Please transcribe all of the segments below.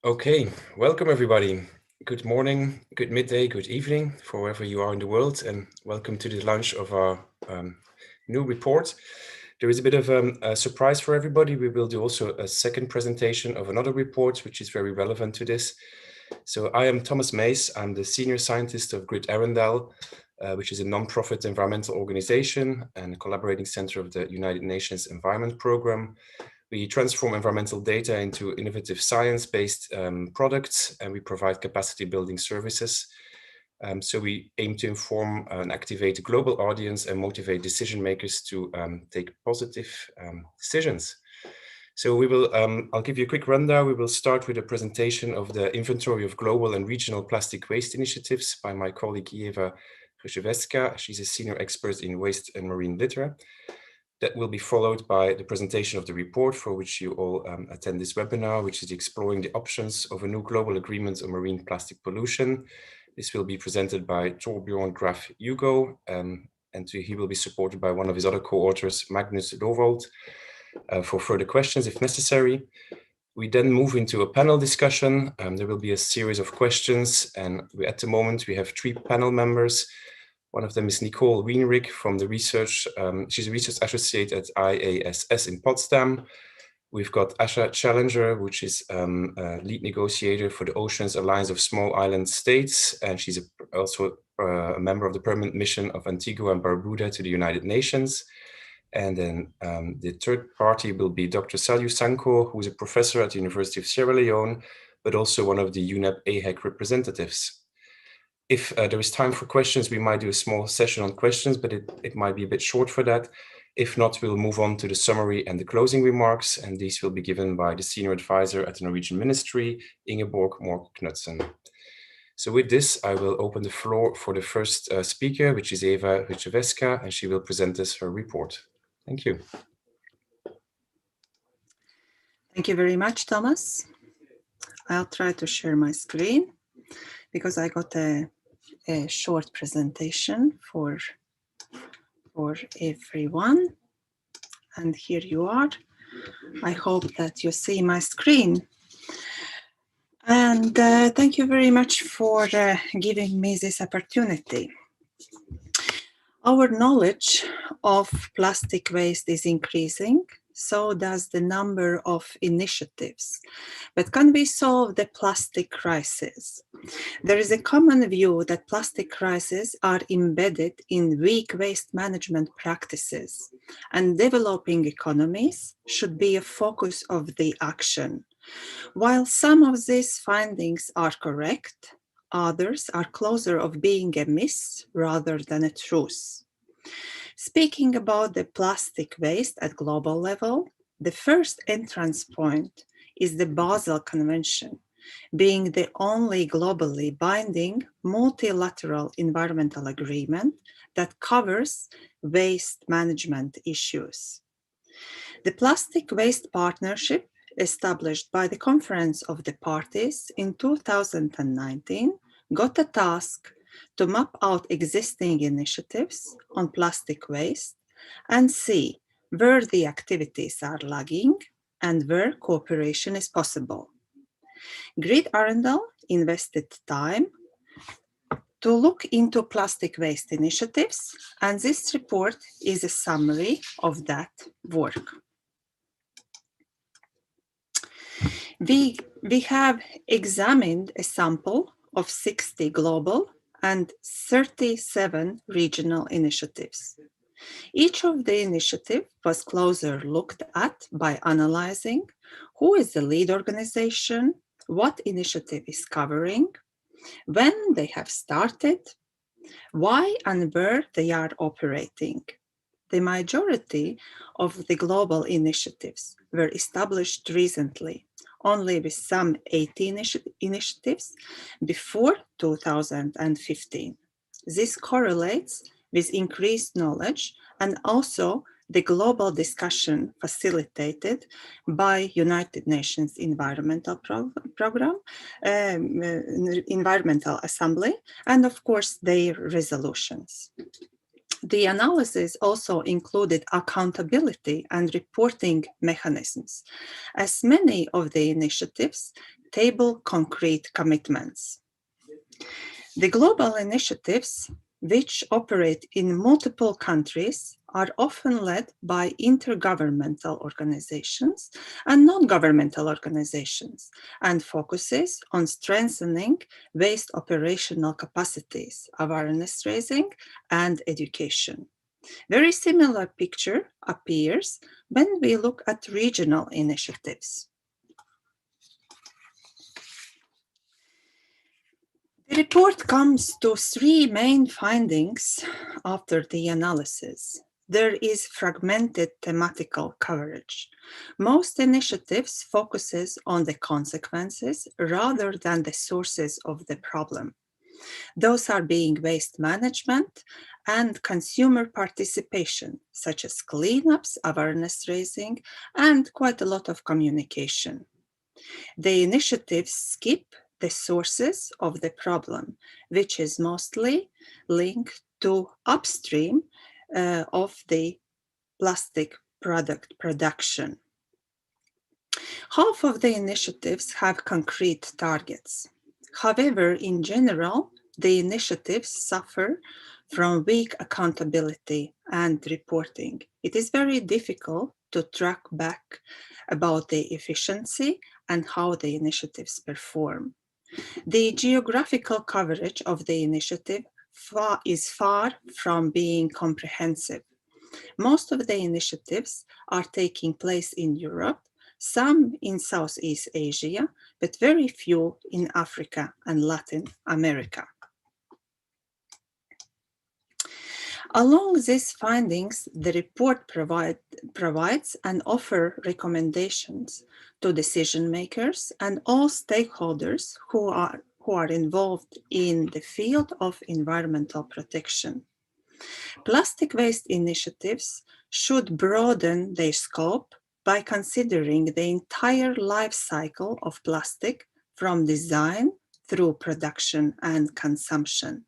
Okay, welcome everybody. Good morning, good midday, good evening for wherever you are in the world, and welcome to the launch of our new report. There is a bit of a surprise for everybody. We will do also a second presentation of another report, which is very relevant to this. So I am Thomas Maes. I'm the senior scientist of GRID-Arendal, which is a non-profit environmental organization and a collaborating center of the United Nations Environment Programme. We transform environmental data into innovative science-based products, and we provide capacity building services. So we aim to inform and activate a global audience and motivate decision makers to take positive decisions. So we will, I'll give you a quick rundown. We will start with a presentation of the inventory of global and regional plastic waste initiatives by my colleague Eva Krzyzewska. She's a senior expert in waste and marine litter. That will be followed by the presentation of the report for which you all attend this webinar, which is exploring the options of a new global agreement on marine plastic pollution. This will be presented by Torbjörn Graf Hugo, and he will be supported by one of his other co-authors, Magnus Rowold, for further questions if necessary. We then move into a panel discussion. There will be a series of questions, and at the moment we have 3 panel members. One of them is Nicole Wienrich from the research. She's a research associate at IASS in Potsdam. We've got Asha Challenger, which is a lead negotiator for the Oceans Alliance of Small Island States, and she's also a member of the permanent mission of Antigua and Barbuda to the United Nations. And then the third party will be Dr. Saliu Sanko, who is a professor at the University of Sierra Leone, but also one of the UNEP AHEC representatives. If there is time for questions, we might do a small session on questions, but it might be a bit short for that. If not, we'll move on to the summary and the closing remarks, and these will be given by the senior advisor at the Norwegian Ministry, Ingeborg Mork-Knudsen. So with this, I will open the floor for the first speaker, which is Eva Krzyzewska, and she will present us her report. Thank you. Thank you very much, Thomas. I'll try to share my screen because I got a short presentation for everyone. And here you are. I hope that you see my screen. And thank you very much for giving me this opportunity. Our knowledge of plastic waste is increasing. So does the number of initiatives. But can we solve the plastic crisis? There is a common view that plastic crises are embedded in weak waste management practices, and developing economies should be a focus of the action. While some of these findings are correct, others are closer of being a myth rather than a truth. Speaking about the plastic waste at global level, the first entrance point is the Basel Convention, being the only globally binding multilateral environmental agreement that covers waste management issues. The Plastic Waste Partnership, established by the Conference of the Parties in 2019, got a task to map out existing initiatives on plastic waste and see where the activities are lagging and where cooperation is possible. GRID-Arendal invested time to look into plastic waste initiatives, and this report is a summary of that work. We have examined a sample of 60 global and 37 regional initiatives. Each of the initiatives was closer looked at by analyzing who is the lead organization, what initiative is covering, when they have started, why and where they are operating. The majority of the global initiatives were established recently, only with some 80 initiatives before 2015. This correlates with increased knowledge and also the global discussion facilitated by United Nations Environmental Program, Environmental Assembly, and of course their resolutions. The analysis also included accountability and reporting mechanisms, as many of the initiatives table concrete commitments. The global initiatives, which operate in multiple countries, are often led by intergovernmental organizations and non-governmental organizations, and focuses on strengthening waste operational capacities, awareness raising, and education. Very similar picture appears when we look at regional initiatives. The report comes to three main findings after the analysis. There is fragmented thematical coverage. Most initiatives focuses on the consequences rather than the sources of the problem. Those are being waste management and consumer participation, such as cleanups, awareness raising, and quite a lot of communication. The initiatives skip the sources of the problem, which is mostly linked to upstream of the plastic product production. Half of the initiatives have concrete targets. However, in general, the initiatives suffer from weak accountability and reporting. It is very difficult to track back about the efficiency and how the initiatives perform. The geographical coverage of the initiative is far from being comprehensive. Most of the initiatives are taking place in Europe, some in Southeast Asia, but very few in Africa and Latin America. Along these findings, the report provides and offers recommendations to decision makers and all stakeholders who are involved in the field of environmental protection. Plastic waste initiatives should broaden their scope by considering the entire life cycle of plastic from design through production and consumption.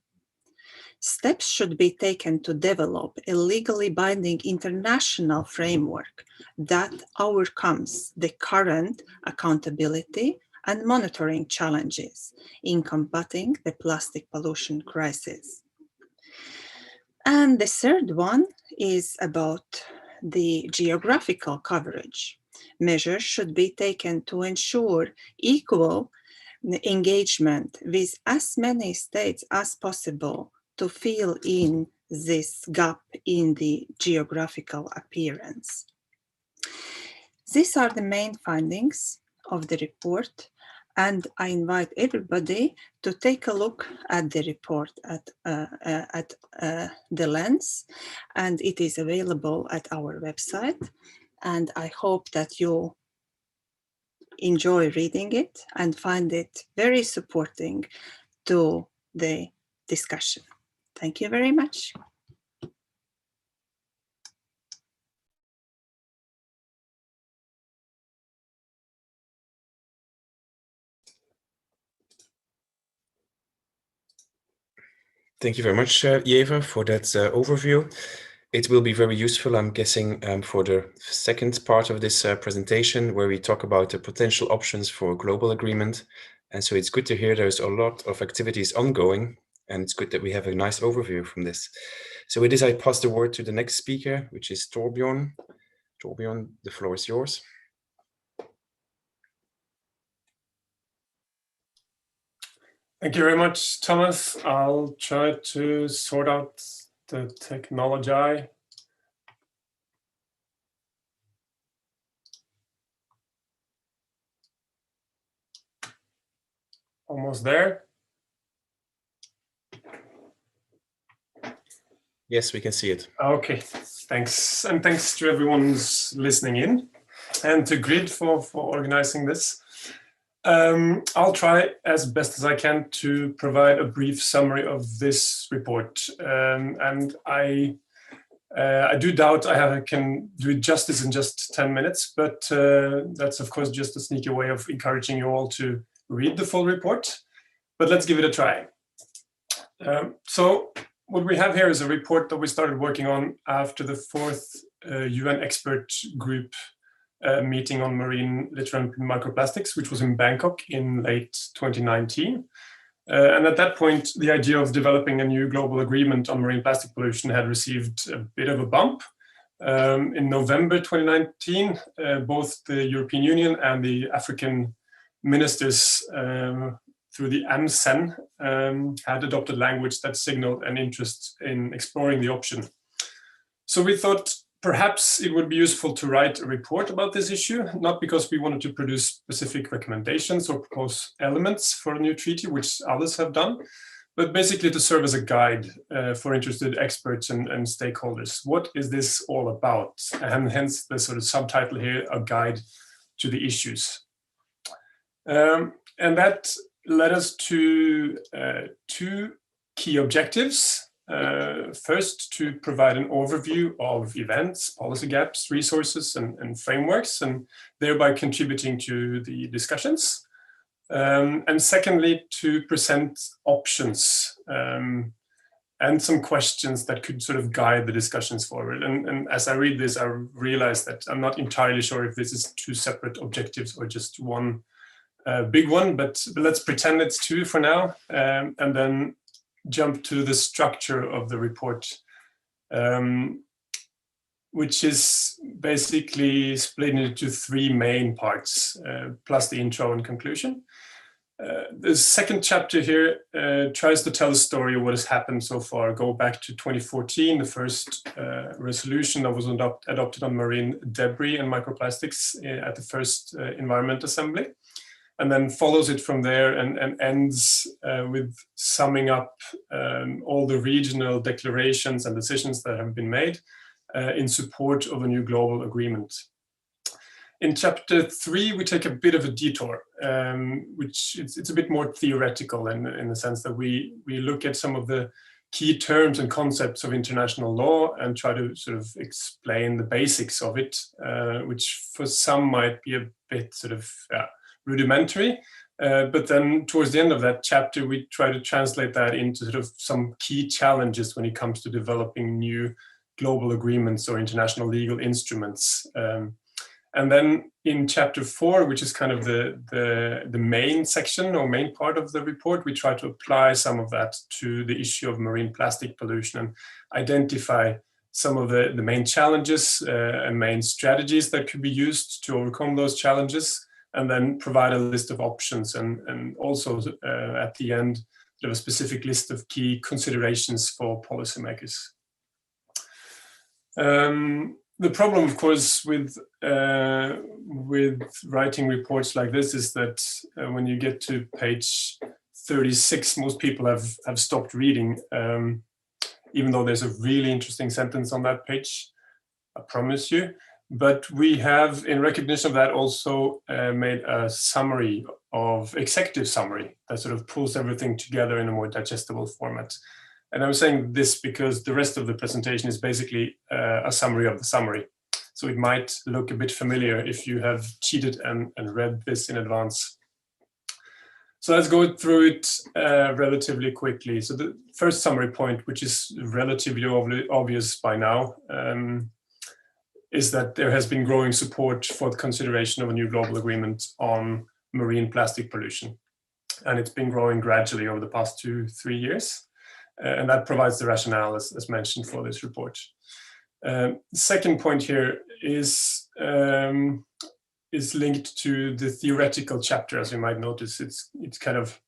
Steps should be taken to develop a legally binding international framework that overcomes the current accountability and monitoring challenges in combating the plastic pollution crisis. And the third one is about the geographical coverage. Measures should be taken to ensure equal engagement with as many states as possible to fill in this gap in the geographical appearance. These are the main findings of the report, and I invite everybody to take a look at the report at the lens, and it is available at our website. And I hope that you enjoy reading it and find it very supporting to the discussion. Thank you very much. Thank you very much, Jeva, for that overview. It will be very useful, I'm guessing, for the second part of this presentation, where we talk about the potential options for a global agreement. And so it's good to hear there's a lot of activities ongoing, and it's good that we have a nice overview from this. So with this, I pass the word to the next speaker, which is Torbjörn. Torbjörn, the floor is yours. Thank you very much, Thomas. I'll try to sort out the technology. Almost there. Yes, we can see it. Okay, thanks. And thanks to everyone who's listening in, and to GRID for organizing this. I'll try as best as I can to provide a brief summary of this report. And I do doubt I can do it justice in just 10 minutes, but that's of course just a sneaky way of encouraging you all to read the full report. But let's give it a try. So what we have here is a report that we started working on after the 4th UN expert group meeting on marine litter and microplastics, which was in Bangkok in late 2019. And at that point, the idea of developing a new global agreement on marine plastic pollution had received a bit of a bump. In November 2019, both the European Union and the African ministers through the AMCEN had adopted language that signaled an interest in exploring the option. So we thought perhaps it would be useful to write a report about this issue, not because we wanted to produce specific recommendations or propose elements for a new treaty, which others have done, but basically to serve as a guide for interested experts and stakeholders. What is this all about? And hence the sort of subtitle here, a guide to the issues. And that led us to 2 key objectives. First, to provide an overview of events, policy gaps, resources, and frameworks, and thereby contributing to the discussions. And secondly, to present options and some questions that could sort of guide the discussions forward. And as I read this, I realize that I'm not entirely sure if this is 2 separate objectives or just one big one, but let's pretend it's 2 for now, and then jump to the structure of the report, which is basically split into 3 main parts, plus the intro and conclusion. The second chapter here tries to tell the story of what has happened so far, go back to 2014, the first resolution that was adopted on marine debris and microplastics at the first Environment Assembly, and then follows it from there and ends with summing up all the regional declarations and decisions that have been made in support of a new global agreement. In chapter 3, we take a bit of a detour, which it's a bit more theoretical in the sense that we look at some of the key terms and concepts of international law and try to sort of explain the basics of it, which for some might be a bit sort of rudimentary. But then towards the end of that chapter, we try to translate that into sort of some key challenges when it comes to developing new global agreements or international legal instruments. And then in chapter 4, which is kind of the main section or main part of the report, we try to apply some of that to the issue of marine plastic pollution and identify some of the main challenges and main strategies that could be used to overcome those challenges, and then provide a list of options and also at the end, there a specific list of key considerations for policymakers. The problem, of course, with writing reports like this is that when you get to page 36, most people have stopped reading, even though there's a really interesting sentence on that page, I promise you. But we have, in recognition of that, also made a summary of executive summary that sort of pulls everything together in a more digestible format. And I'm saying this because the rest of the presentation is basically a summary of the summary. So it might look a bit familiar if you have cheated and read this in advance. So let's go through it relatively quickly. So the first summary point, which is relatively obvious by now, is that there has been growing support for the consideration of a new global agreement on marine plastic pollution. And it's been growing gradually over the past 2-3 years. And that provides the rationale, as mentioned, for this report. Second point here is linked to the theoretical chapter, as you might notice. It's kind of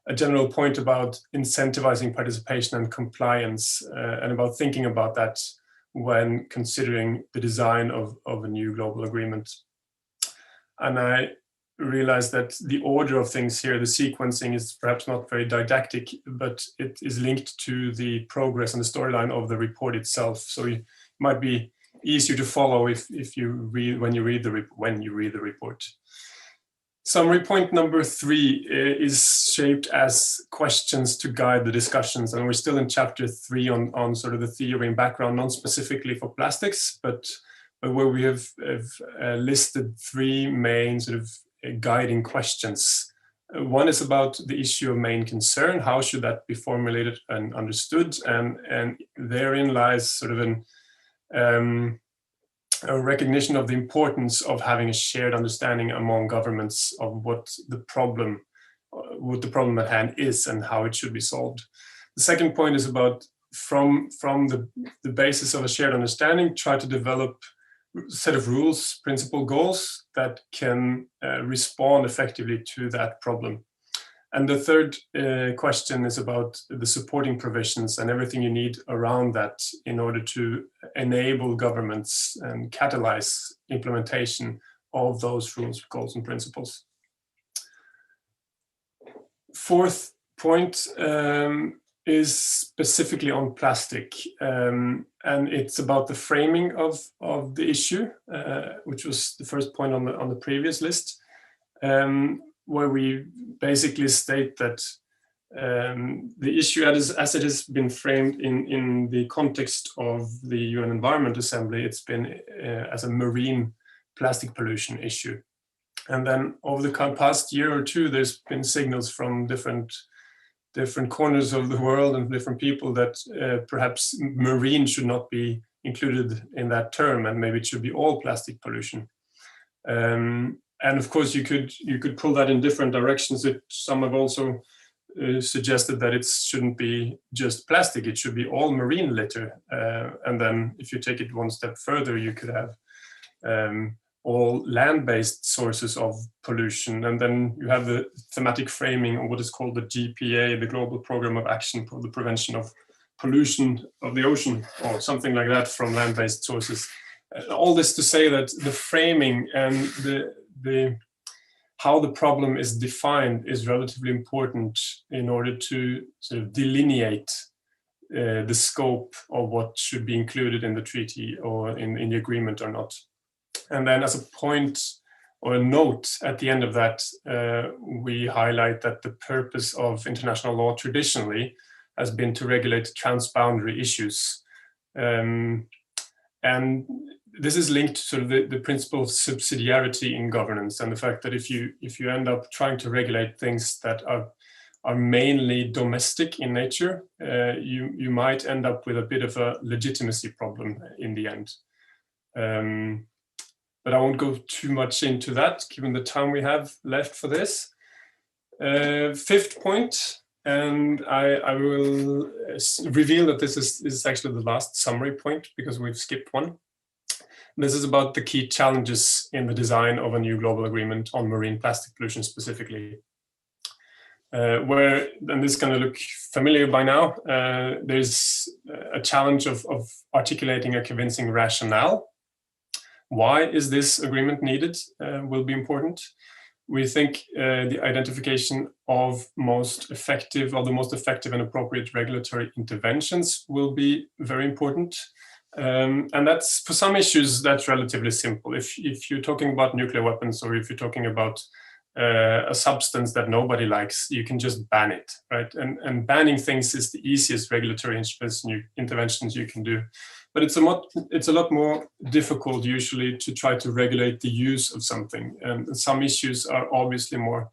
a general point about incentivizing participation and compliance, and about thinking about that when considering the design of a new global agreement. And I realize that the order of things here, the sequencing, is perhaps not very didactic, but it is linked to the progress and the storyline of the report itself. So it might be easier to follow if you read when you read the report. Summary point number 3 is shaped as questions to guide the discussions, and we're still in chapter 3 on sort of the theory and background, not specifically for plastics, but where we have listed 3 main sort of guiding questions One is about the issue of main concern. How should that be formulated and understood? And therein lies sort of a recognition of the importance of having a shared understanding among governments of what the problem at hand is and how it should be solved. The second point is about from the basis of a shared understanding, try to develop a set of rules, principle, goals that can respond effectively to that problem. And the third question is about the supporting provisions and everything you need around that in order to enable governments and catalyze implementation of those rules, goals, and principles. Fourth point is specifically on plastic, and it's about the framing of the issue, which was the first point on the previous list, where we basically state that the issue as it has been framed in the context of the UN Environment Assembly, it's been as a marine plastic pollution issue. And then over the past year or two, there's been signals from different corners of the world and different people that perhaps marine should not be included in that term, and maybe it should be all plastic pollution. And of course, you could pull that in different directions. Some have also suggested that it shouldn't be just plastic; it should be all marine litter. And then, if you take it one step further, you could have all land-based sources of pollution. And then you have the thematic framing of what is called the GPA, the Global Program of Action for the Prevention of Pollution of the Ocean, or something like that, from land-based sources. All this to say that the framing and the how the problem is defined is relatively important in order to sort of delineate the scope of what should be included in the treaty or in the agreement or not. And then as a point or a note at the end of that, we highlight that the purpose of international law traditionally has been to regulate transboundary issues. And this is linked to sort of the principle of subsidiarity in governance, and the fact that if you end up trying to regulate things that are mainly domestic in nature, you might end up with a bit of a legitimacy problem in the end. But I won't go too much into that, given the time we have left for this. Fifth point, and I will reveal that this is actually the last summary point because we've skipped one. This is about the key challenges in the design of a new global agreement on marine plastic pollution specifically. And this is going to look familiar by now, there's a challenge of articulating a convincing rationale. Why is this agreement needed will be important. We think the identification of the most effective and appropriate regulatory interventions will be very important. And that's, for some issues, that's relatively simple. If you're talking about nuclear weapons, or if you're talking about a substance that nobody likes, you can just ban it, right? And banning things is the easiest regulatory interventions you can do. But it's a lot more difficult usually to try to regulate the use of something. And some issues are obviously more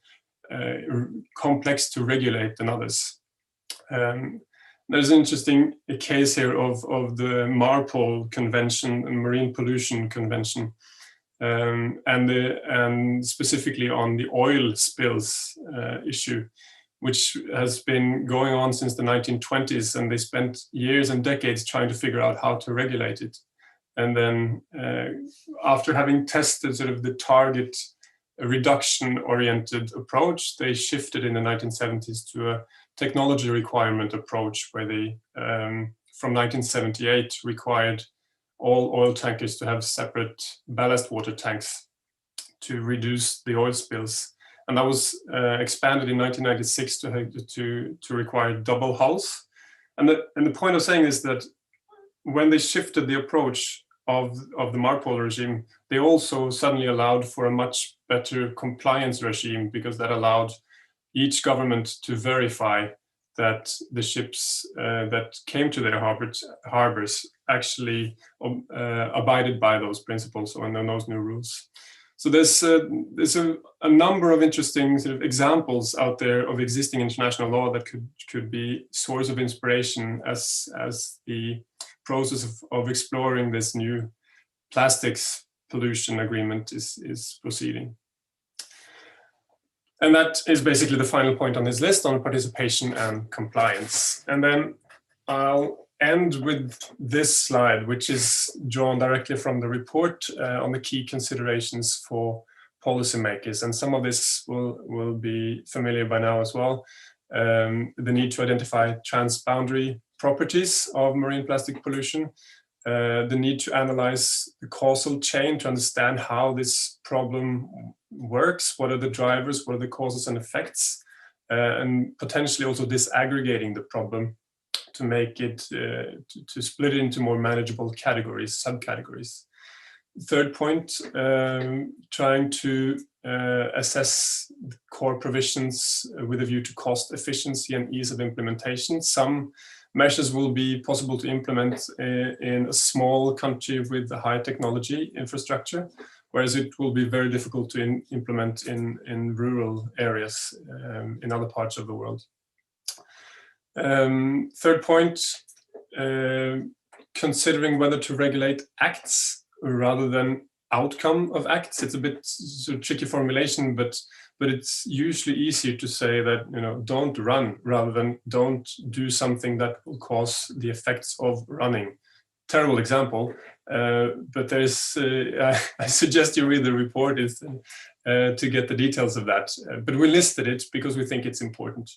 complex to regulate than others. There's an interesting case here of the MARPOL Convention and Marine Pollution Convention, and specifically on the oil spills issue, which has been going on since the 1920s, and they spent years and decades trying to figure out how to regulate it. And then after having tested sort of the target reduction-oriented approach, they shifted in the 1970s to a technology requirement approach, where they, from 1978, required all oil tankers to have separate ballast water tanks to reduce the oil spills. And that was expanded in 1996 to require double hulls. And the point of saying is that when they shifted the approach of the MARPOL regime, they also suddenly allowed for a much better compliance regime, because that allowed each government to verify that the ships that came to their harbors actually abided by those principles and those new rules. So there's a number of interesting sort of examples out there of existing international law that could be source of inspiration as the process of exploring this new plastics pollution agreement is proceeding. And that is basically the final point on this list on participation and compliance. And then I'll end with this slide, which is drawn directly from the report on the key considerations for policymakers. And some of this will be familiar by now as well. The need to identify transboundary properties of marine plastic pollution, the need to analyze the causal chain to understand how this problem works, what are the drivers, what are the causes and effects, and potentially also disaggregating the problem to make it, to split it into more manageable categories, subcategories. Third point, trying to assess the core provisions with a view to cost efficiency and ease of implementation. Some measures will be possible to implement in a small country with a high technology infrastructure, whereas it will be very difficult to implement in rural areas in other parts of the world. Third point, considering whether to regulate acts rather than outcome of acts. It's a bit sort of tricky formulation, but it's usually easier to say that, you know, don't run rather than don't do something that will cause the effects of running. Terrible example, but there's I suggest you read the report to get the details of that. But we listed it because we think it's important.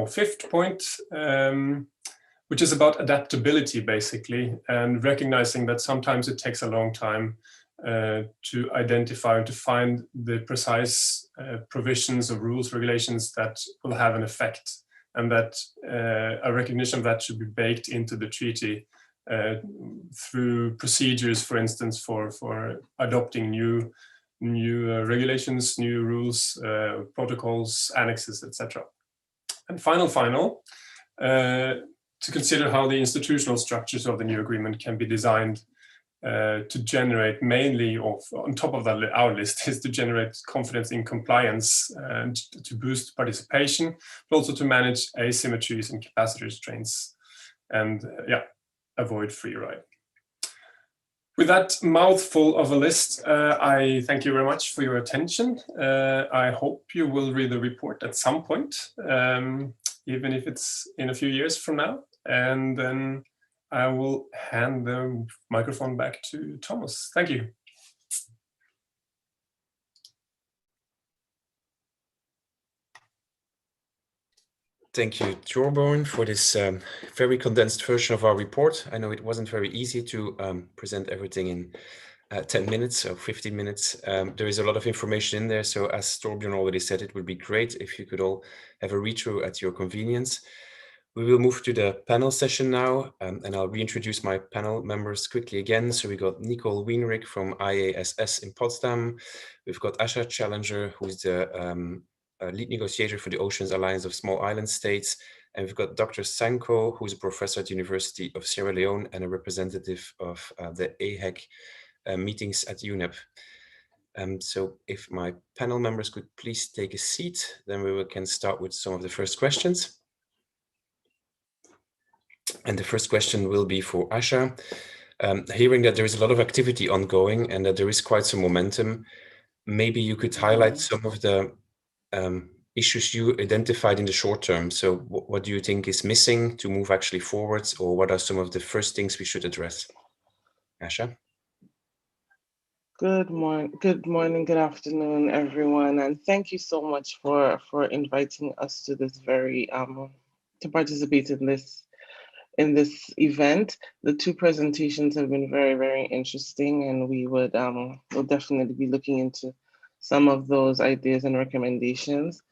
Fifth point, which is about adaptability, basically, and recognizing that sometimes it takes a long time to identify and to find the precise provisions of rules, regulations that will have an effect, and that a recognition of that should be baked into the treaty through procedures, for instance, for adopting new regulations, new rules, protocols, annexes, etc. And final, to consider how the institutional structures of the new agreement can be designed to generate, mainly on top of that, our list is to generate confidence in compliance and to boost participation, but also to manage asymmetries and capacity restraints and avoid free ride. With that mouthful of a list, I thank you very much for your attention. I hope you will read the report at some point, even if it's in a few years from now. And then I will hand the microphone back to Thomas. Thank you. Thank you, Thorbjørn, for this very condensed version of our report. I know it wasn't very easy to present everything in 10 minutes or 15 minutes. There is a lot of information in there. So as Thorbjørn already said, it would be great if you could all have a read through at your convenience. We will move to the panel session now, and I'll reintroduce my panel members quickly again. So we got Nicole Wienrich from IASS in Potsdam. We've got Asha Challenger, who's the lead negotiator for the Oceans Alliance of Small Island States. And we've got Dr. Sanko, who's a professor at the University of Sierra Leone and a representative of the AHEC meetings at UNEP. So if my panel members could please take a seat, then we can start with some of the first questions. And the first question will be for Asha. Hearing that there is a lot of activity ongoing and that there is quite some momentum, maybe you could highlight some of the issues you identified in the short term. So what do you think is missing to move actually forwards, or what are some of the first things we should address? Asha? Good morning, good afternoon, everyone. And thank you so much for inviting us to this very, to participate in this event. The two presentations have been very, very interesting, and we would we'll definitely be looking into some of those ideas and recommendations.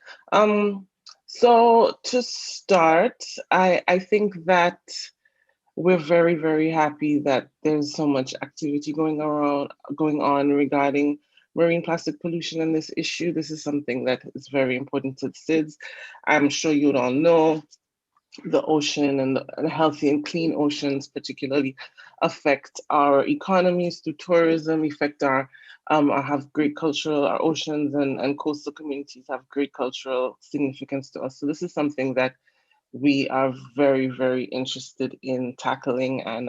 So to start, I think that we're very, very happy that there's so much activity going on regarding marine plastic pollution and this issue. This is something that is very important to the SIDS. I'm sure you all know the ocean and healthy and clean oceans particularly affect our economies through tourism, affect our have great cultural, our oceans and coastal communities have great cultural significance to us. So this is something that we are very, very interested in tackling, and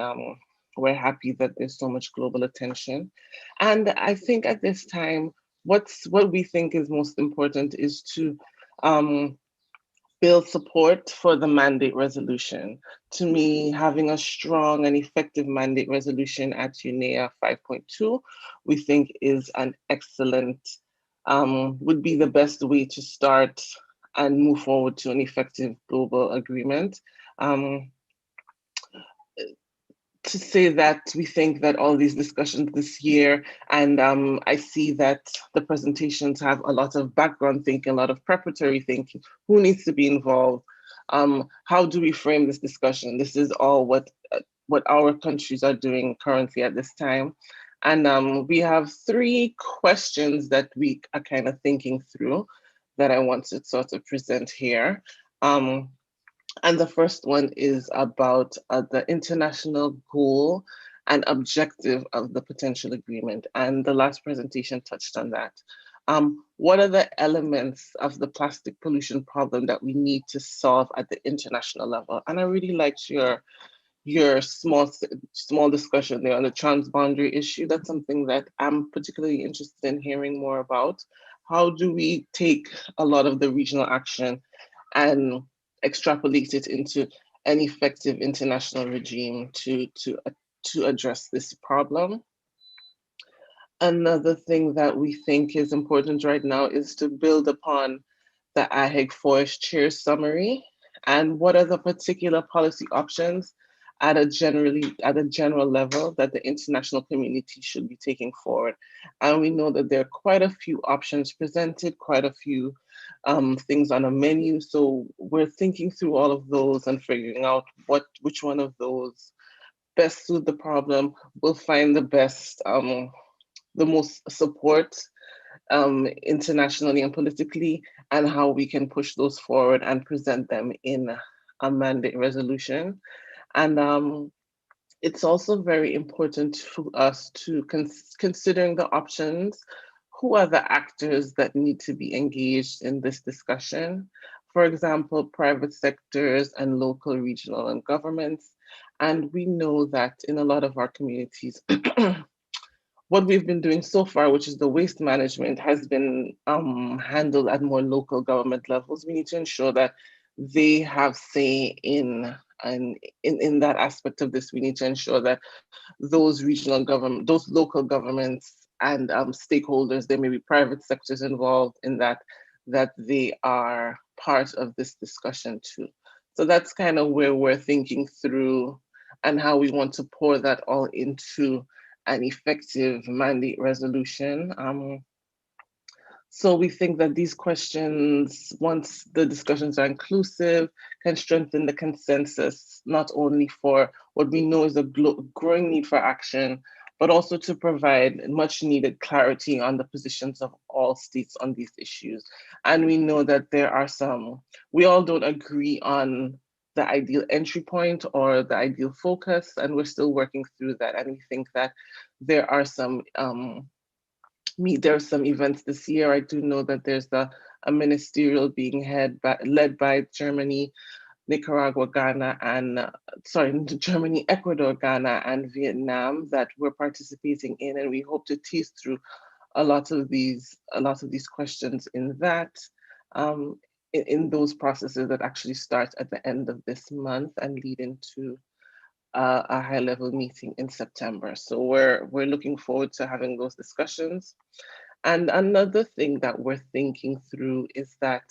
we're happy that there's so much global attention. And I think at this time, what we think is most important is to build support for the mandate resolution. To me, having a strong and effective mandate resolution at UNEA 5.2, we think is an excellent, would be the best way to start and move forward to an effective global agreement. To say that we think that all these discussions this year, and I see that the presentations have a lot of background thinking, a lot of preparatory thinking, who needs to be involved? How do we frame this discussion? This is all what our countries are doing currently at this time. And we have 3 questions that we are kind of thinking through that I want to sort of present here. And the first one is about the international goal and objective of the potential agreement. And the last presentation touched on that. What are the elements of the plastic pollution problem that we need to solve at the international level? And I really liked your small discussion there on the transboundary issue. That's something that I'm particularly interested in hearing more about. How do we take a lot of the regional action and extrapolate it into an effective international regime to address this problem? Another thing that we think is important right now is to build upon the AHEG Forest Chair's summary, and what are the particular policy options at a general level that the international community should be taking forward. And we know that there are quite a few options presented, quite a few things on a menu. So we're thinking through all of those and figuring out which one of those best suit the problem, will find the best, the most support internationally and politically, and how we can push those forward and present them in a mandate resolution. And it's also very important for us to considering the options. Who are the actors that need to be engaged in this discussion? For example, private sectors and local, regional, and governments. And we know that in a lot of our communities, what we've been doing so far, which is the waste management, has been handled at more local government levels. We need to ensure that they have say in that aspect of this. We need to ensure that those regional government, those local governments and stakeholders, there may be private sectors involved in that they are part of this discussion too. So that's kind of where we're thinking through and how we want to pour that all into an effective mandate resolution. So we think that these questions, once the discussions are inclusive, can strengthen the consensus, not only for what we know is a growing need for action, but also to provide much needed clarity on the positions of all states on these issues. And we know that there are we all don't agree on the ideal entry point or the ideal focus, and we're still working through that. And we think that there are some events this year. I do know that there's a ministerial being led by Germany, Nicaragua, Ghana, and Germany, Ecuador, Ghana, and Vietnam that we're participating in, and we hope to tease through a lot of these questions in that. In those processes that actually start at the end of this month and lead into a high-level meeting in September. So we're looking forward to having those discussions. And another thing that we're thinking through is that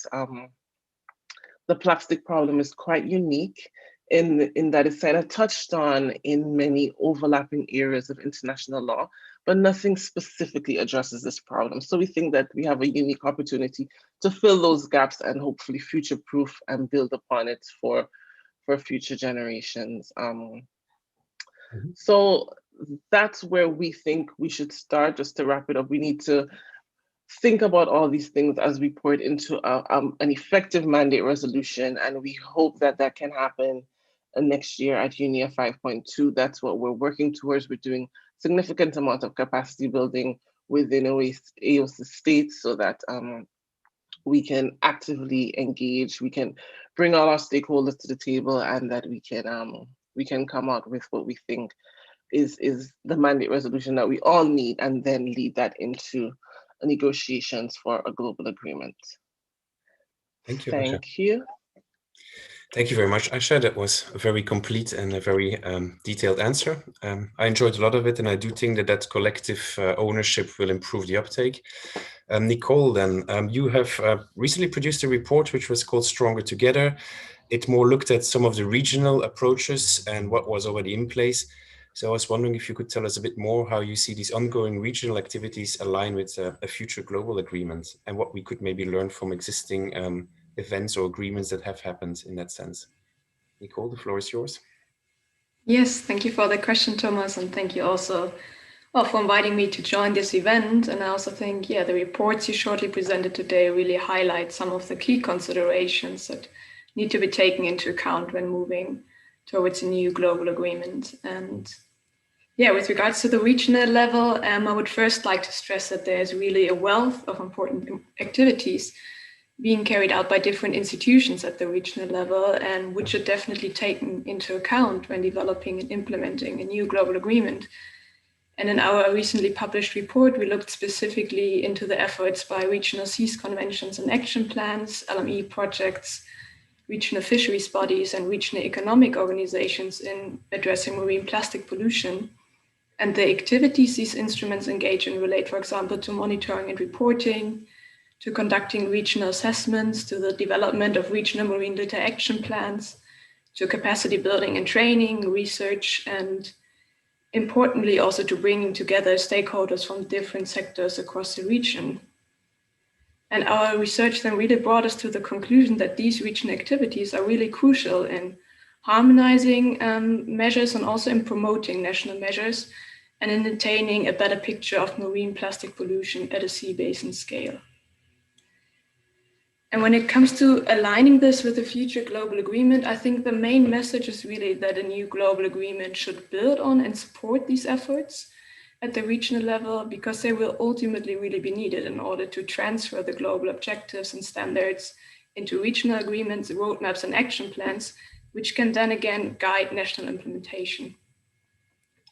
the plastic problem is quite unique in that it's kind of touched on in many overlapping areas of international law, but nothing specifically addresses this problem. So we think that we have a unique opportunity to fill those gaps and hopefully future-proof and build upon it for future generations. So that's where we think we should start. Just to wrap it up, we need to think about all these things as we pour it into an effective mandate resolution. And we hope that that can happen next year at UNIA 5.2. That's what we're working towards. We're doing significant amount of capacity building within AOC states so that we can actively engage, we can bring all our stakeholders to the table, and that we can come out with what we think is the mandate resolution that we all need, and then lead that into negotiations for a global agreement. Thank you. Thank you. Thank you very much, Aisha. That was a very complete and a very detailed answer. I enjoyed a lot of it, and I do think that that collective ownership will improve the uptake. Nicole, then, you have recently produced a report which was called Stronger Together. It more looked at some of the regional approaches and what was already in place. So I was wondering if you could tell us a bit more how you see these ongoing regional activities align with a future global agreement, and what we could maybe learn from existing events or agreements that have happened in that sense. Nicole, the floor is yours. Yes, thank you for the question, Thomas, and thank you also for inviting me to join this event. And I also think, the reports you shortly presented today really highlight some of the key considerations that need to be taken into account when moving towards a new global agreement. And with regards to the regional level, I would first like to stress that there's really a wealth of important activities being carried out by different institutions at the regional level, and which are definitely taken into account when developing and implementing a new global agreement. And in our recently published report, we looked specifically into the efforts by regional seas conventions and action plans, LME projects, regional fisheries bodies, and regional economic organizations in addressing marine plastic pollution. And the activities these instruments engage in relate, for example, to monitoring and reporting, to conducting regional assessments, to the development of regional marine litter action plans, to capacity building and training, research, and importantly also to bringing together stakeholders from different sectors across the region. And our research then really brought us to the conclusion that these regional activities are really crucial in harmonizing measures and also in promoting national measures and in attaining a better picture of marine plastic pollution at a sea basin scale. And when it comes to aligning this with a future global agreement, I think the main message is really that a new global agreement should build on and support these efforts at the regional level, because they will ultimately really be needed in order to transfer the global objectives and standards into regional agreements, roadmaps, and action plans, which can then again guide national implementation.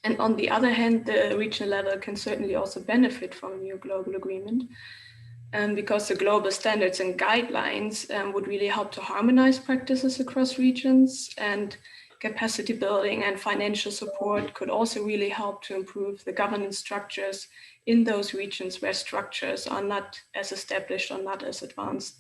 And on the other hand, the regional level can certainly also benefit from a new global agreement, because the global standards and guidelines would really help to harmonize practices across regions, and capacity building and financial support could also really help to improve the governance structures in those regions where structures are not as established or not as advanced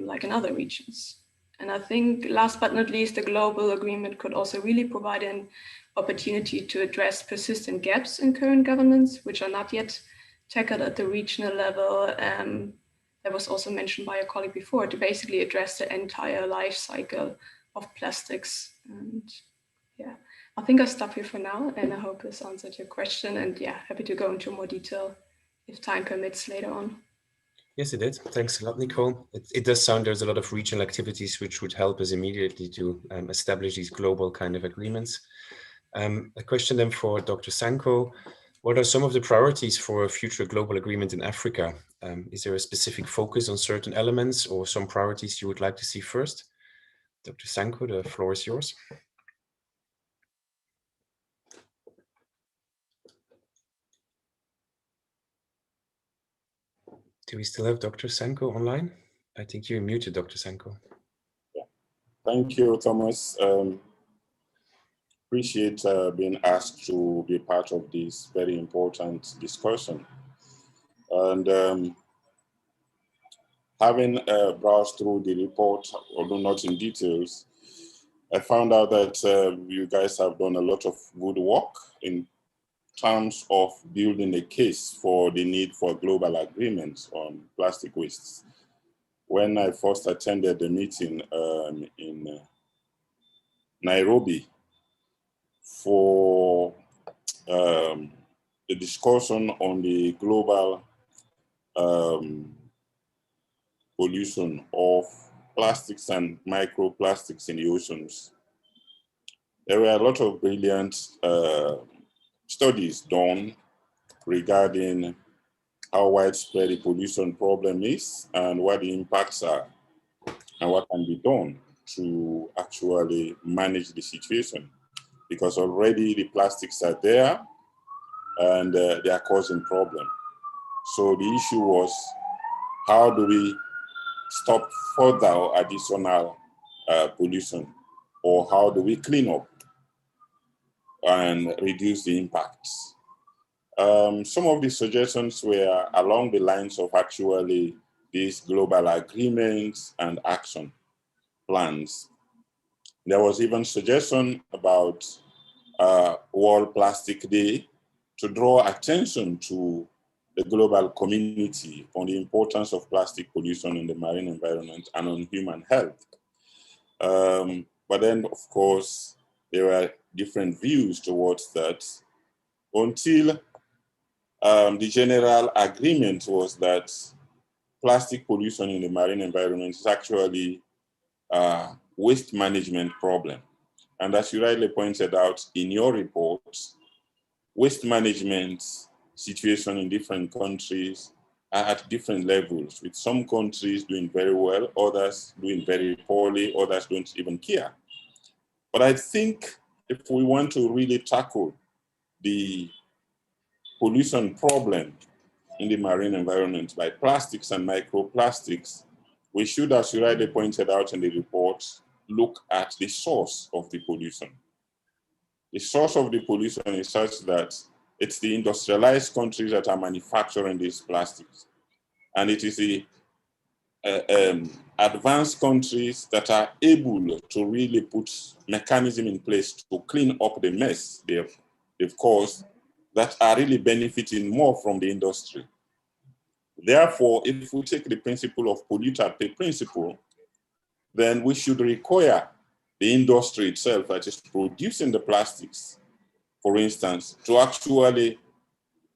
like in other regions. And I think last but not least, the global agreement could also really provide an opportunity to address persistent gaps in current governance, which are not yet tackled at the regional level. That was also mentioned by a colleague before, to basically address the entire life cycle of plastics. And I think I'll stop here for now, and I hope this answered your question, and happy to go into more detail if time permits later on. Yes, it did. Thanks a lot, Nicole. It does sound there's a lot of regional activities which would help us immediately to establish these global kind of agreements. A question then for Dr. Sanko. What are some of the priorities for a future global agreement in Africa? Is there a specific focus on certain elements or some priorities you would like to see first? Dr. Sanko, the floor is yours. Do we still have Dr. Sanko online? I think you're muted, Dr. Sanko. Yeah. Thank you, Thomas. Appreciate being asked to be part of this very important discussion. And having browsed through the report, although not in details, I found out that you guys have done a lot of good work in terms of building a case for the need for global agreements on plastic wastes. When I first attended the meeting in Nairobi for the discussion on the global pollution of plastics and microplastics in the oceans. There were a lot of brilliant studies done regarding how widespread the pollution problem is and what the impacts are and what can be done to actually manage the situation. Because already the plastics are there and they are causing problems. So the issue was, how do we stop further or additional pollution? Or how do we clean up and reduce the impacts? Some of the suggestions were along the lines of actually these global agreements and action plans. There was even suggestion about World Plastic Day to draw attention to the global community on the importance of plastic pollution in the marine environment and on human health. But then, of course, there are different views towards that until the general agreement was that plastic pollution in the marine environment is actually a waste management problem. And as you rightly pointed out in your report, waste management situation in different countries are at different levels, with some countries doing very well, others doing very poorly, others don't even care. But I think if we want to really tackle the pollution problem in the marine environment by plastics and microplastics, we should, as you rightly pointed out in the report, look at the source of the pollution. The source of the pollution is such that it's the industrialized countries that are manufacturing these plastics. And it is the advanced countries that are able to really put mechanism in place to clean up the mess they've caused, that are really benefiting more from the industry. Therefore, if we take the principle of polluter pay principle, then we should require the industry itself that is producing the plastics, for instance, to actually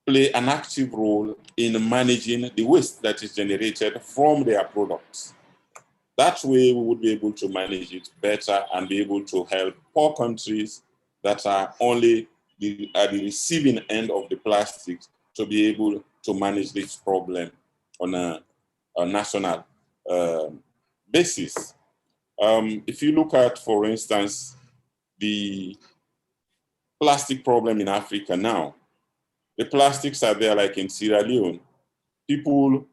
play an active role in managing the waste that is generated from their products. That way, we would be able to manage it better and be able to help poor countries that are only at the receiving end of the plastics to be able to manage this problem on a national basis. If you look at, for instance, the plastic problem in Africa now, the plastics are there like in Sierra Leone. People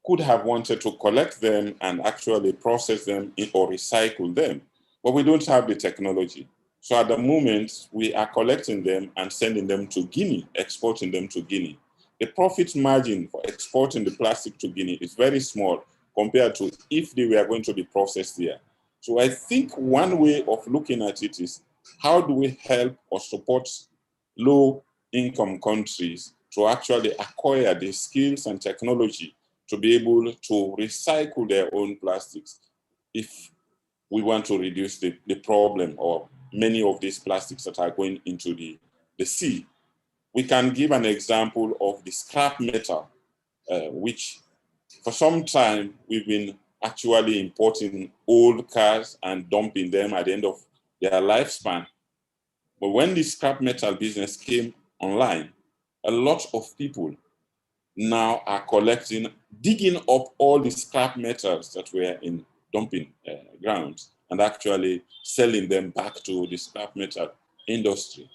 could have wanted to collect them and actually process them or recycle them, but we don't have the technology. So at the moment, we are collecting them and sending them to Guinea, exporting them to Guinea. The profit margin for exporting the plastic to Guinea is very small compared to if they were going to be processed here. So I think one way of looking at it is, how do we help or support low-income countries to actually acquire the skills and technology to be able to recycle their own plastics if we want to reduce the problem or many of these plastics that are going into the sea. We can give an example of the scrap metal, which for some time we've been actually importing old cars and dumping them at the end of their lifespan. But when the scrap metal business came online, a lot of people now are collecting, digging up all the scrap metals that were in dumping grounds and actually selling them back to the scrap metal industry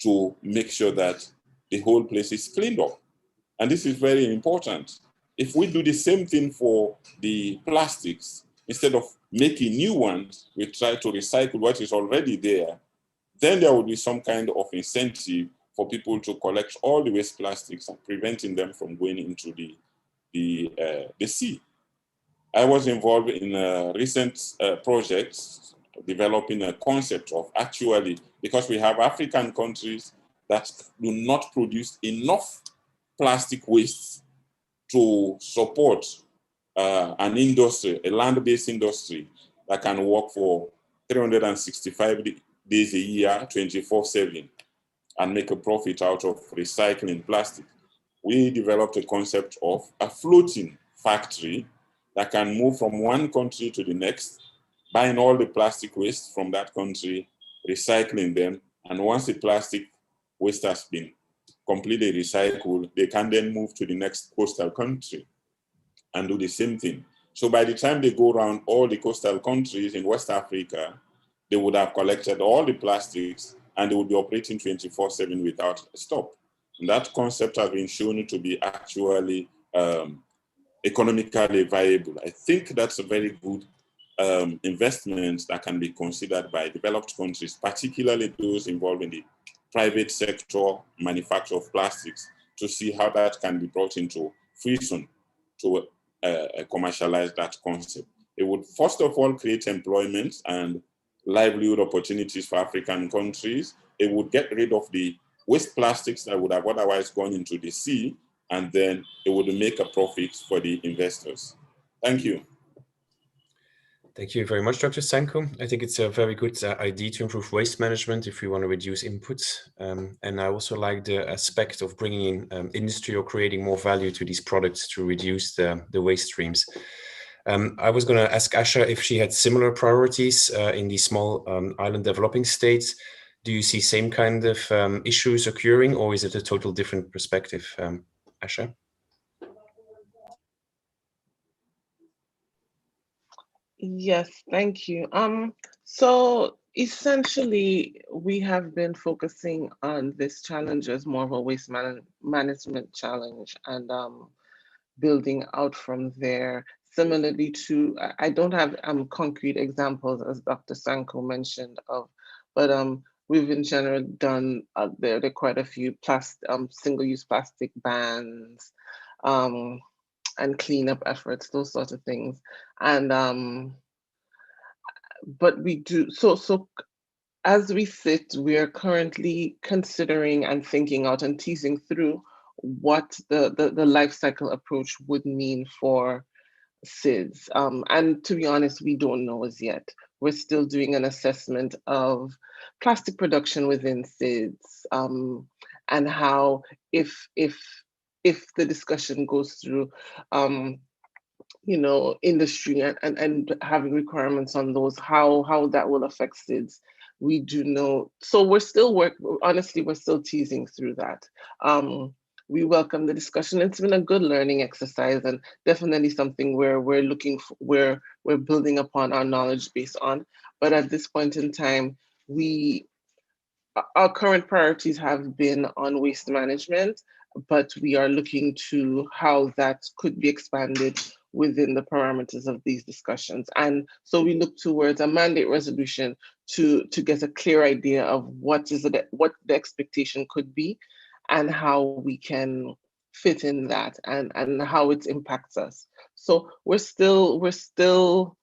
to make sure that the whole place is cleaned up. And this is very important. If we do the same thing for the plastics, instead of making new ones, we try to recycle what is already there, then there will be some kind of incentive for people to collect all the waste plastics and preventing them from going into the sea. I was involved in a recent project developing a concept of actually, because we have African countries that do not produce enough plastic waste to support an industry, a land-based industry that can work for 365 days a year, 24/7, and make a profit out of recycling plastic. we developed a concept of a floating factory that can move from one country to the next, buying all the plastic waste from that country, recycling them, and once the plastic waste has been completely recycled, they can then move to the next coastal country and do the same thing. So by the time they go around all the coastal countries in West Africa, they would have collected all the plastics and they would be operating 24/7 without a stop. And that concept has been shown to be actually economically viable. I think that's a very good investment that can be considered by developed countries, particularly those involved in the private sector manufacture of plastics, to see how that can be brought into fruition to commercialize that concept. It would first of all create employment and livelihood opportunities for African countries. It would get rid of the waste plastics that would have otherwise gone into the sea, and then it would make a profit for the investors. Thank you. Thank you very much, Dr. Sanko. I think it's a very good idea to improve waste management if we want to reduce inputs. And I also like the aspect of bringing in industry or creating more value to these products to reduce the waste streams. I was going to ask Asha if she had similar priorities in these small island developing states. Do you see same kind of issues occurring, or is it a total different perspective, Asha? Yes, thank you. So essentially, we have been focusing on this challenge as more of a waste management challenge and building out from there. Similarly to, I don't have concrete examples as Dr. Sanko mentioned of, but we've in general done, there are quite a few single-use plastic bans, and cleanup efforts, those sorts of things. And but we do so as we sit, we are currently considering and thinking out and teasing through what the life cycle approach would mean for SIDS. And to be honest, we don't know as yet. We're still doing an assessment of plastic production within SIDS, and how if the discussion goes through, industry and having requirements on those, how that will affect SIDS. We do know. So we're still honestly, we're still teasing through that. We welcome the discussion. It's been a good learning exercise and definitely something where we're building upon our knowledge base on. But at this point in time, our current priorities have been on waste management, but we are looking to how that could be expanded within the parameters of these discussions. And so we look towards a mandate resolution to get a clear idea of what the expectation could be and how we can fit in that and how it impacts us. So we're still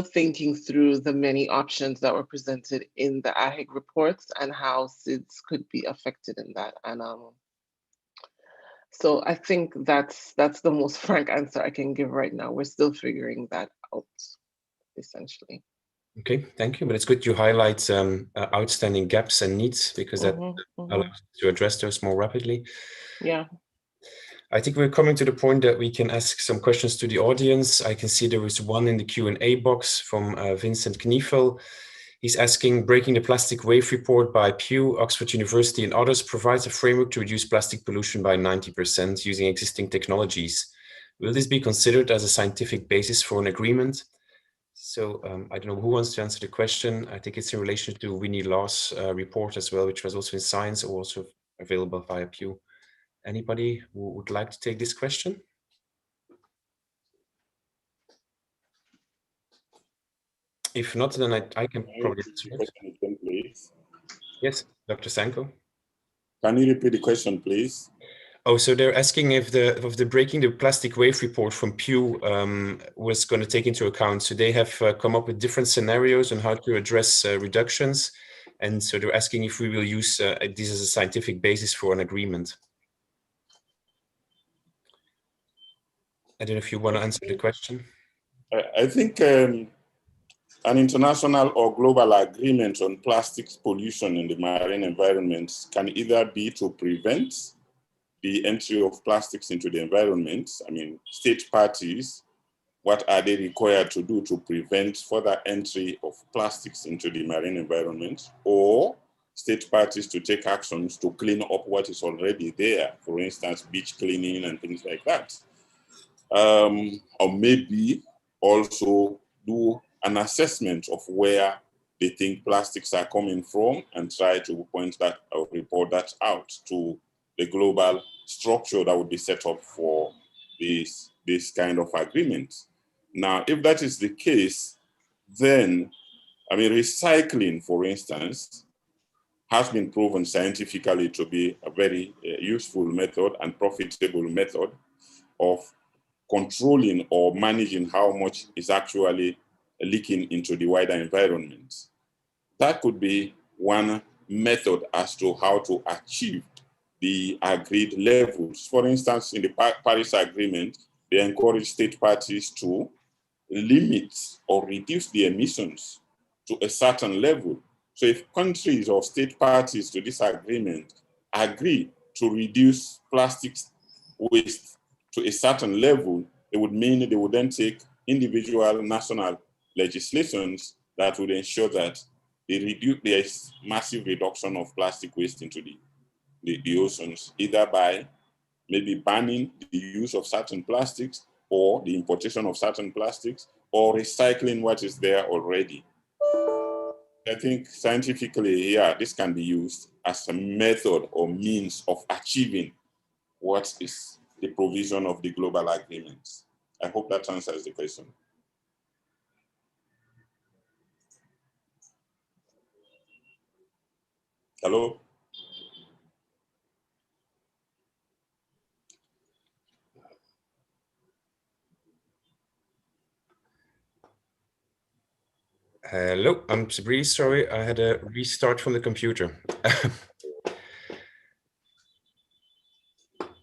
thinking through the many options that were presented in the AHIG reports and how SIDS could be affected in that. And so I think that's the most frank answer I can give right now. We're still figuring that out, essentially. Okay, thank you. But it's good you highlight outstanding gaps and needs, because that allows us to address those more rapidly. Yeah. I think we're coming to the point that we can ask some questions to the audience. I can see there is one in the Q&A box from Vincent Kniefel. He's asking, Breaking the Plastic Wave report by Pew, Oxford University and others provides a framework to reduce plastic pollution by 90% using existing technologies. Will this be considered as a scientific basis for an agreement? So I don't know who wants to answer the question. I think it's in relation to Winnie Law's report as well, which was also in Science, also available via Pew. Anybody who would like to take this question? If not, then I can probably answer it. Question again, please. Yes, Dr. Sanko. Can you repeat the question, please? Oh, so they're asking if the Breaking the Plastic Wave report from Pew was going to take into account. So they have come up with different scenarios on how to address reductions. And so they're asking if we will use this as a scientific basis for an agreement. I don't know if you want to answer the question. I think an international or global agreement on plastics pollution in the marine environment can either be to prevent the entry of plastics into the environment, I mean, state parties, what are they required to do to prevent further entry of plastics into the marine environment, or state parties to take actions to clean up what is already there, for instance, beach cleaning and things like that. Or maybe also do an assessment of where they think plastics are coming from and try to point that or report that out to the global structure that would be set up for this kind of agreement. Now, if that is the case, then, I mean, recycling, for instance, has been proven scientifically to be a very useful method and profitable method of controlling or managing how much is actually leaking into the wider environment. That could be one method as to how to achieve the agreed levels. For instance, in the Paris Agreement, they encourage state parties to limit or reduce the emissions to a certain level. So if countries or state parties to this agreement agree to reduce plastics waste to a certain level, it would mean they would then take individual national legislations that would ensure that there's massive reduction of plastic waste into the oceans, either by maybe banning the use of certain plastics or the importation of certain plastics, or recycling what is there already. I think scientifically, yeah, this can be used as a method or means of achieving what is the provision of the global agreements. I hope that answers the question. Hello? Hello, I'm really sorry. I had a restart from the computer.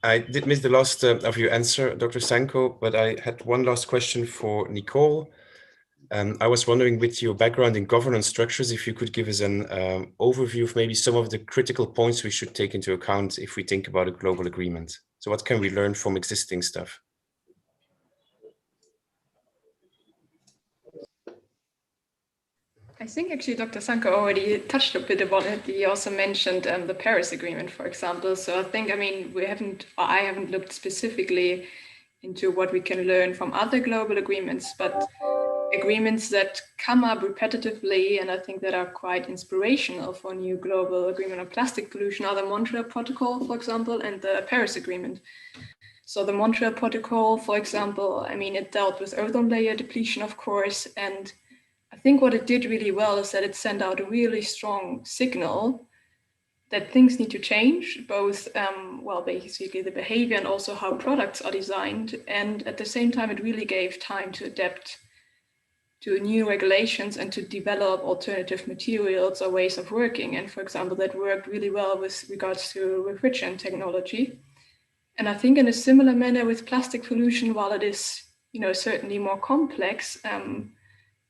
I did miss the last of your answer, Dr. Sanko, but I had one last question for Nicole. I was wondering, with your background in governance structures, if you could give us an overview of maybe some of the critical points we should take into account if we think about a global agreement. So what can we learn from existing stuff? I think actually Dr. Sanko already touched a bit about it. He also mentioned the Paris Agreement, for example. So I think, I mean, I haven't looked specifically into what we can learn from other global agreements, but agreements that come up repetitively and I think that are quite inspirational for a new global agreement on plastic pollution are the Montreal Protocol, for example, and the Paris Agreement. So the Montreal Protocol, for example, I mean, it dealt with ozone layer depletion, of course, and I think what it did really well is that it sent out a really strong signal that things need to change, both, well, basically the behavior and also how products are designed. And at the same time, it really gave time to adapt to new regulations and to develop alternative materials or ways of working. And for example, that worked really well with regards to refrigerant technology. And I think in a similar manner with plastic pollution, while it is, you know, certainly more complex,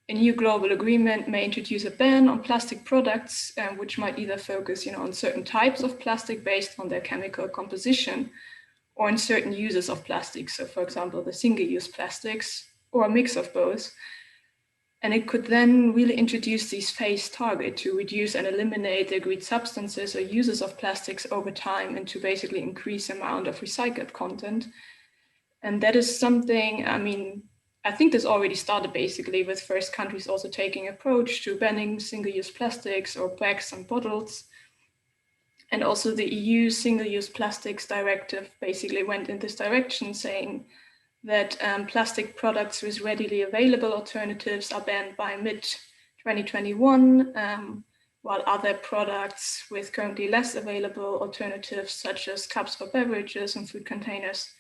a new global agreement may introduce a ban on plastic products, which might either focus, you know, on certain types of plastic based on their chemical composition, or in certain uses of plastic. So, for example, the single-use plastics, or a mix of both. And it could then really introduce these phased targets to reduce and eliminate the agreed substances or uses of plastics over time, and to basically increase the amount of recycled content. And that is something, I mean, I think this already started basically with first countries also taking approach to banning single-use plastics or bags and bottles. And also the EU Single-Use Plastics Directive basically went in this direction, saying that plastic products with readily available alternatives are banned by mid-2021, while other products with currently less available alternatives, such as cups for beverages and food containers,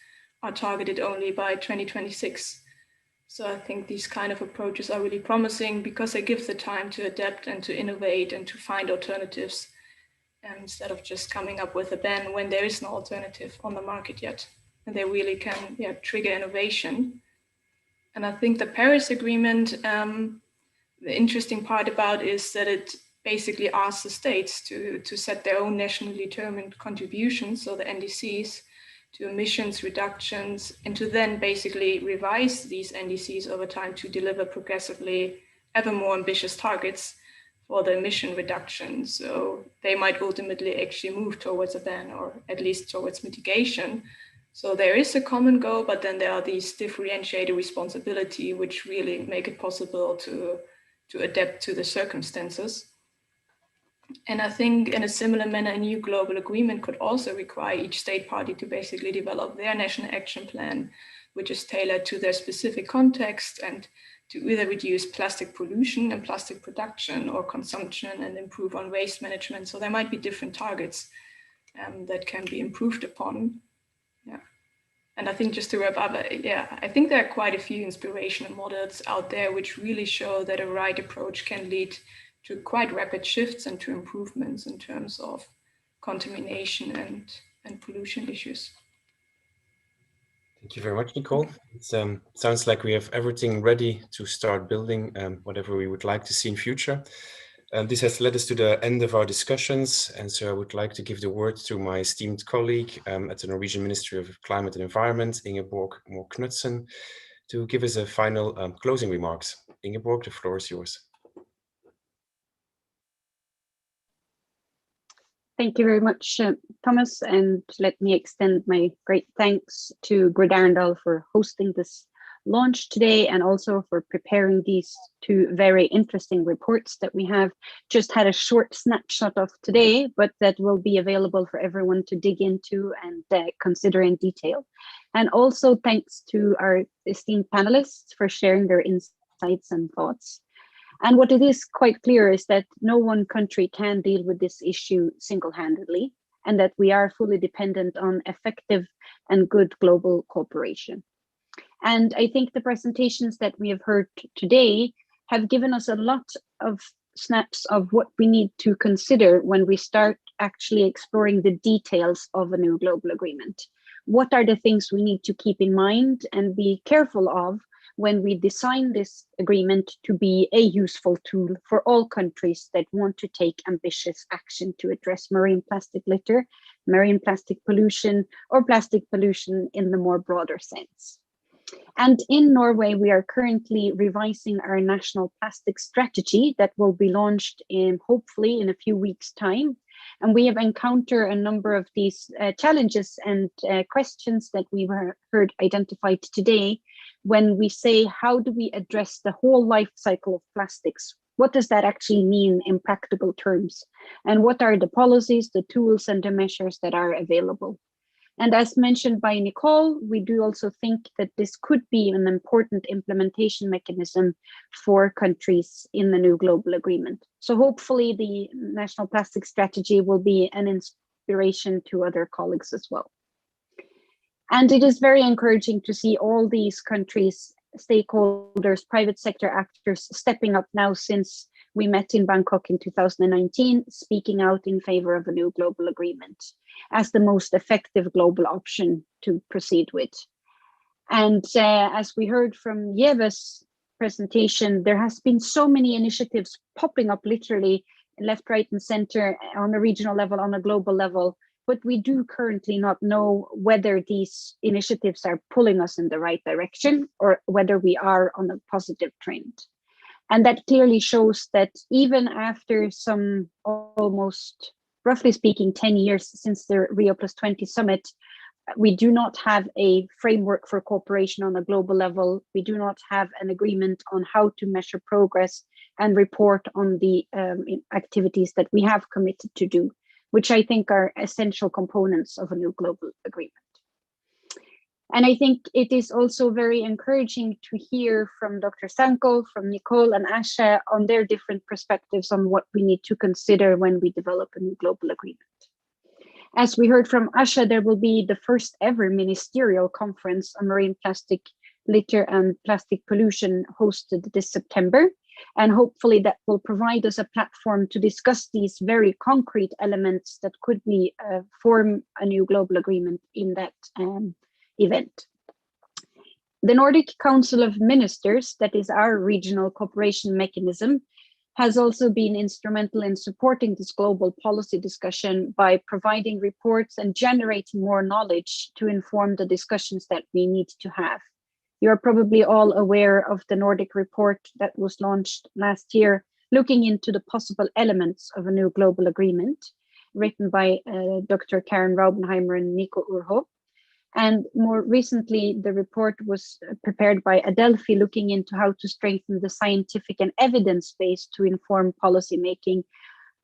are targeted only by 2026. So I think these kind of approaches are really promising because they give the time to adapt and to innovate and to find alternatives, instead of just coming up with a ban when there is no alternative on the market yet. And they really can trigger innovation. And I think the Paris Agreement, the interesting part about is that it basically asks the states to set their own nationally determined contributions, so the NDCs, to emissions reductions, and to then basically revise these NDCs over time to deliver progressively ever more ambitious targets for the emission reduction. So they might ultimately actually move towards a ban, or at least towards mitigation. So there is a common goal, but then there are these differentiated responsibility, which really make it possible to adapt to the circumstances. And I think in a similar manner, a new global agreement could also require each state party to basically develop their national action plan, which is tailored to their specific context and to either reduce plastic pollution and plastic production or consumption and improve on waste management. So there might be different targets that can be improved upon. Yeah. And I think just to wrap up, I think there are quite a few inspirational models out there which really show that a right approach can lead to quite rapid shifts and to improvements in terms of contamination and pollution issues. Thank you very much, Nicole. It sounds like we have everything ready to start building whatever we would like to see in future. This has led us to the end of our discussions, and so I would like to give the word to my esteemed colleague at the Norwegian Ministry of Climate and Environment, Ingeborg Mo-Knudsen, to give us a final closing remarks. Ingeborg, the floor is yours. Thank you very much, Thomas, and let me extend my great thanks to GRID-Arendal for hosting this launch today and also for preparing these two very interesting reports that we have just had a short snapshot of today, but that will be available for everyone to dig into and consider in detail. And also thanks to our esteemed panelists for sharing their insights and thoughts. And what it is quite clear is that no one country can deal with this issue single-handedly, and that we are fully dependent on effective and good global cooperation. And I think the presentations that we have heard today have given us a lot of snaps of what we need to consider when we start actually exploring the details of a new global agreement. What are the things we need to keep in mind and be careful of when we design this agreement to be a useful tool for all countries that want to take ambitious action to address marine plastic litter, marine plastic pollution, or plastic pollution in the more broader sense. And in Norway, we are currently revising our national plastic strategy that will be launched hopefully in a few weeks' time. And we have encountered a number of these challenges and questions that we heard identified today when we say, how do we address the whole life cycle of plastics? What does that actually mean in practical terms? And what are the policies, the tools, and the measures that are available? And as mentioned by Nicole, we do also think that this could be an important implementation mechanism for countries in the new global agreement. So hopefully the national plastic strategy will be an inspiration to other colleagues as well. And it is very encouraging to see all these countries, stakeholders, private sector actors stepping up now since we met in Bangkok in 2019, speaking out in favor of a new global agreement as the most effective global option to proceed with. And as we heard from Jeve's presentation, there has been so many initiatives popping up literally left, right, and center on a regional level, on a global level, but we do currently not know whether these initiatives are pulling us in the right direction or whether we are on a positive trend. And that clearly shows that even after some almost, roughly speaking, 10 years since the Rio +20 summit, we do not have a framework for cooperation on a global level. We do not have an agreement on how to measure progress and report on the activities that we have committed to do, which I think are essential components of a new global agreement. And I think it is also very encouraging to hear from Dr. Sanko, from Nicole and Asha on their different perspectives on what we need to consider when we develop a new global agreement. As we heard from Asha, there will be the first ever ministerial conference on marine plastic litter and plastic pollution hosted this September. And hopefully that will provide us a platform to discuss these very concrete elements that could be form a new global agreement in that event. The Nordic Council of Ministers, that is our regional cooperation mechanism, has also been instrumental in supporting this global policy discussion by providing reports and generating more knowledge to inform the discussions that we need to have. You're probably all aware of the Nordic report that was launched last year, looking into the possible elements of a new global agreement, written by Dr. Karen Raubenheimer and Nico Urho. And more recently, the report was prepared by Adelphi, looking into how to strengthen the scientific and evidence base to inform policymaking,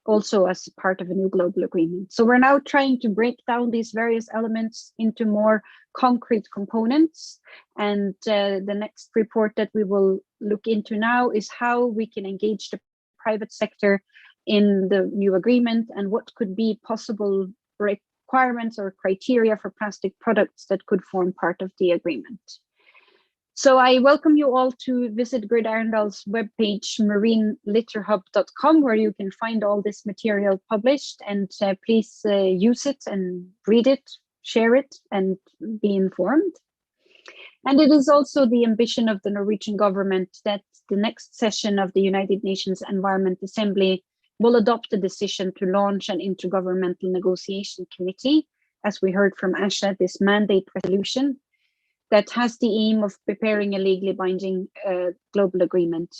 also as part of a new global agreement. So we're now trying to break down these various elements into more concrete components. And the next report that we will look into now is how we can engage the private sector in the new agreement and what could be possible requirements or criteria for plastic products that could form part of the agreement. So I welcome you all to visit GRID-Arendal's webpage, marinelitterhub.com, where you can find all this material published, and please use it and read it, share it, and be informed. And it is also the ambition of the Norwegian government that the next session of the United Nations Environment Assembly will adopt a decision to launch an intergovernmental negotiation committee, as we heard from Asha, this mandate resolution that has the aim of preparing a legally binding global agreement,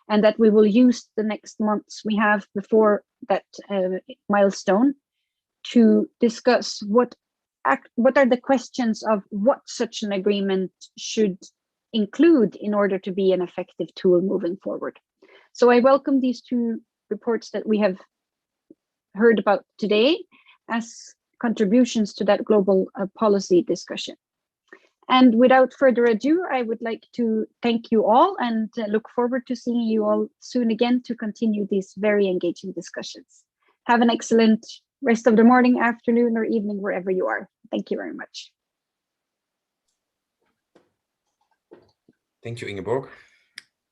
and that we will use the next months we have before that milestone to discuss what are the questions of what such an agreement should include in order to be an effective tool moving forward. So I welcome these two reports that we have heard about today as contributions to that global policy discussion. And without further ado, I would like to thank you all and look forward to seeing you all soon again to continue these very engaging discussions. Have an excellent rest of the morning, afternoon, or evening, wherever you are. Thank you very much. Thank you, Ingeborg,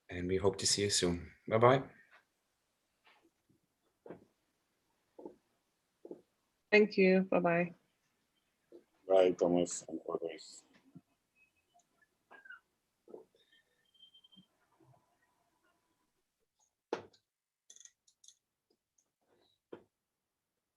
and we hope to see you soon. Bye-bye. Thank you. Bye-bye. Bye, Thomas.